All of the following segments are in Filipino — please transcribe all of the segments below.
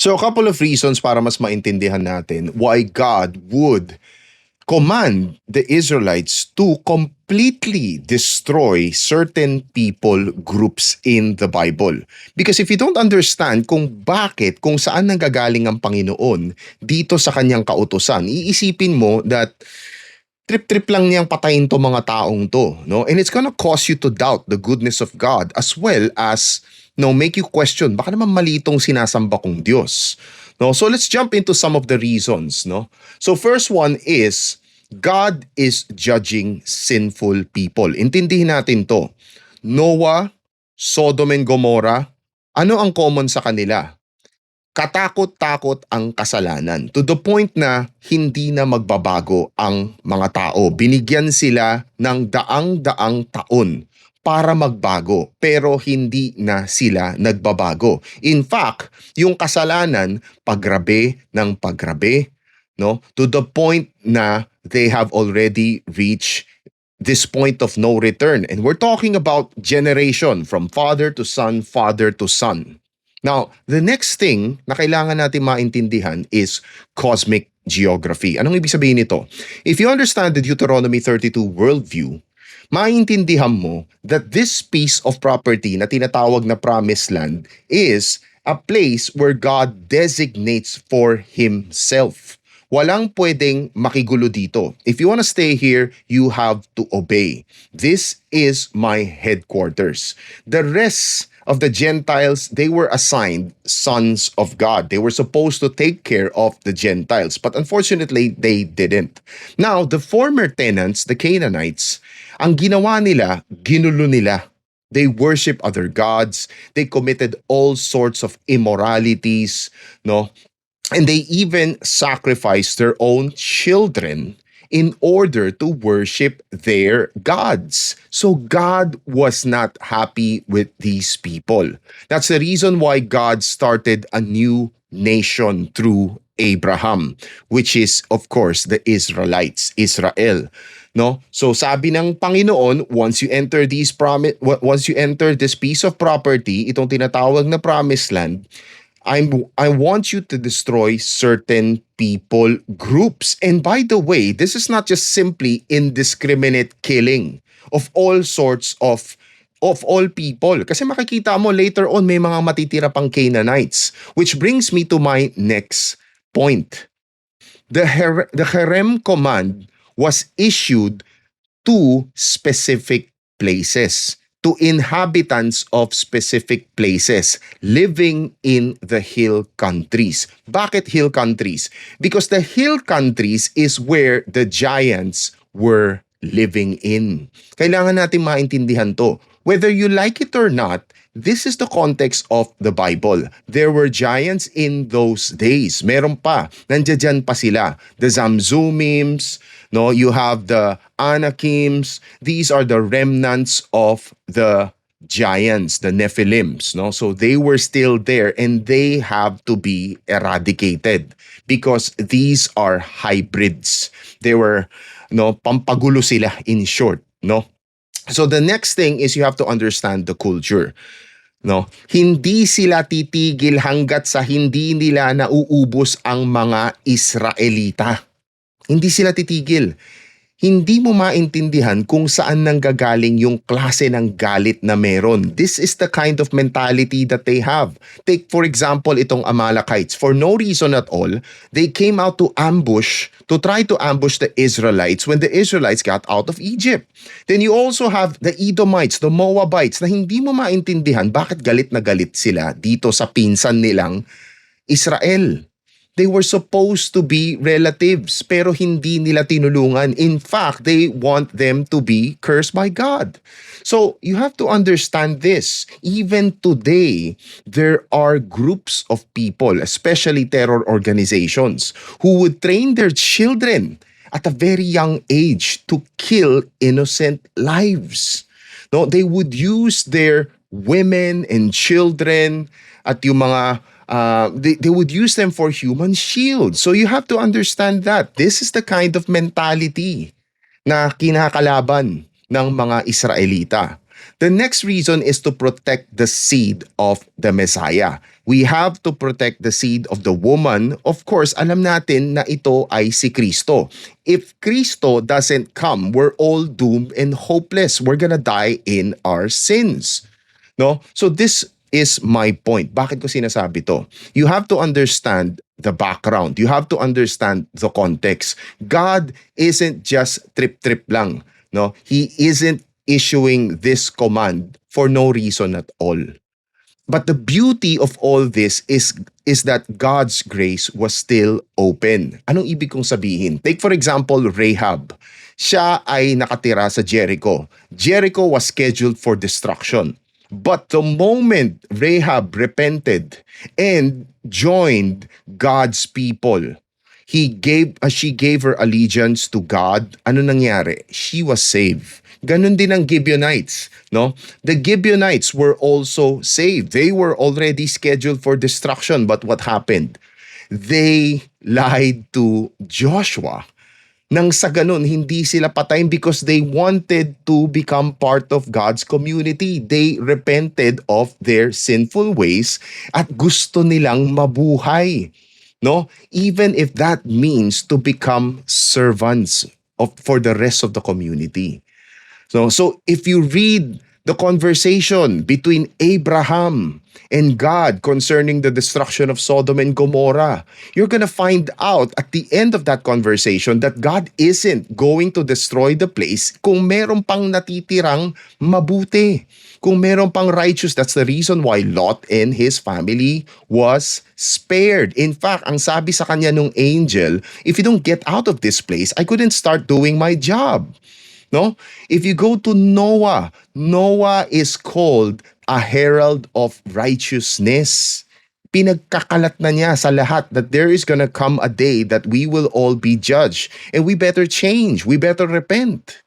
So a couple of reasons para mas maintindihan natin why God would command the Israelites to completely destroy certain people groups in the Bible. Because if you don't understand kung saan nanggagaling ang Panginoon dito sa kanyang kautusan, iisipin mo that trip-trip lang niyang patayin to mga taong to, no? And it's gonna cause you to doubt the goodness of God as well as, no, make you question, baka naman mali itong sinasamba kong Diyos. No? So let's jump into some of the reasons, no? So first one is, God is judging sinful people. Intindihin natin to. Noah, Sodom and Gomorrah, ano ang common sa kanila? Katakot-takot ang kasalanan to the point na hindi na magbabago ang mga tao. Binigyan sila ng daang-daang taon para magbago pero hindi na sila nagbabago. In fact, yung kasalanan paggrabe ng paggrabe, no? To the point na they have already reached this point of no return. And we're talking about generation from father to son, father to son. Now, the next thing na kailangan natin maintindihan is cosmic geography. Anong ibig sabihin nito? If you understand the Deuteronomy 32 worldview, maintindihan mo that this piece of property na tinatawag na promised land is a place where God designates for Himself. Walang pwedeng makigulo dito. If you want to stay here, you have to obey. This is my headquarters. The rest of the Gentiles, they were assigned sons of God. They were supposed to take care of the Gentiles, but unfortunately, they didn't. Now, the former tenants, the Canaanites, ang ginawa nila, ginulo nila. They worship other gods. They committed all sorts of immoralities, no? And they even sacrificed their own children in order to worship their gods. So God was not happy with these people. That's the reason why God started a new nation through Abraham, which is, of course, the Israelites, Israel. No? So sabi ng Panginoon, once you enter this piece of property, itong tinatawag na promised land, I want you to destroy certain people groups. And by the way, this is not just simply indiscriminate killing of all sorts of all people. Kasi makikita mo later on may mga matitira pang Canaanites. Which brings me to my next point. The Herem command was issued to specific places, to inhabitants of specific places living in the hill countries. Bakit hill countries? Because the hill countries is where the giants were living in. Kailangan natin maintindihan to. Whether you like it or not, this is the context of the Bible. There were giants in those days. Meron pa. Nandiyan pa sila. The Zamzumims, no, you have the Anakims. These are the remnants of the giants, the Nephilims, no? So they were still there and they have to be eradicated because these are hybrids. They were, no, pampagulo sila in short, no? So the next thing is you have to understand the culture. No, hindi sila titigil hanggat sa hindi nila nauubos ang mga Israelita. Hindi sila titigil. Hindi mo maintindihan kung saan nanggagaling yung klase ng galit na meron. This is the kind of mentality that they have. Take for example itong Amalekites. For no reason at all, they came out to try to ambush the Israelites when the Israelites got out of Egypt. Then you also have the Edomites, the Moabites, na hindi mo maintindihan bakit galit na galit sila dito sa pinsan nilang Israel. They were supposed to be relatives pero hindi nila tinulungan. In fact, they want them to be cursed by God. So you have to understand this. Even today, there are groups of people, especially terror organizations, who would train their children at a very young age to kill innocent lives. No, they would use their women and children at yung mga they would use them for human shields. So you have to understand that. This is the kind of mentality na kinakalaban ng mga Israelita. The next reason is to protect the seed of the Messiah. We have to protect the seed of the woman. Of course, alam natin na ito ay si Kristo. If Kristo doesn't come, we're all doomed and hopeless. We're gonna die in our sins. No? So this is my point. Bakit ko sinasabi to? You have to understand the background. You have to understand the context. God isn't just trip-trip lang. No? He isn't issuing this command for no reason at all. But the beauty of all this is that God's grace was still open. Anong ibig kong sabihin? Take for example, Rahab. Siya ay nakatira sa Jericho. Jericho was scheduled for destruction. But the moment Rahab repented and joined God's people, she gave her allegiance to God. Ano nangyari? She was saved. Ganon din ang Gibeonites, no? The Gibeonites were also saved. They were already scheduled for destruction, but what happened? They lied to Joshua. Nang sa ganun, hindi sila patayin because they wanted to become part of God's community. They repented of their sinful ways at gusto nilang mabuhay. No? Even if that means to become servants for the rest of the community. So if you read the conversation between Abraham and God concerning the destruction of Sodom and Gomorrah, you're gonna find out at the end of that conversation that God isn't going to destroy the place kung meron pang natitirang mabuti. Kung meron pang righteous, that's the reason why Lot and his family was spared. In fact, ang sabi sa kanya nung angel, if you don't get out of this place, I couldn't start doing my job. No? If you go to Noah, Noah is called a herald of righteousness. Pinagkakalat na niya sa lahat that there is gonna come a day that we will all be judged. And we better change. We better repent.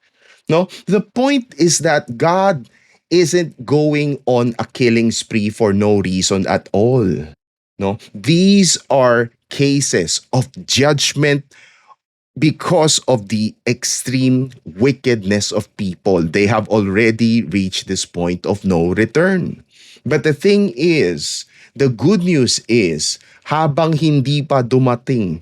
No? The point is that God isn't going on a killing spree for no reason at all. No? These are cases of judgment because of the extreme wickedness of people. They have already reached this point of no return. But the thing is, the good news is, habang hindi pa dumarating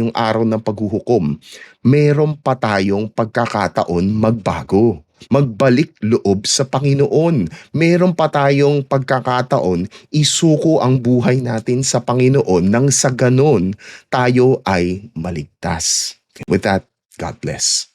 yung araw ng paghuhukom, meron pa tayong pagkakataon magbago. Magbalik loob sa Panginoon. Meron pa tayong pagkakataon isuko ang buhay natin sa Panginoon nang sa ganon tayo ay maligtas. With that, God bless.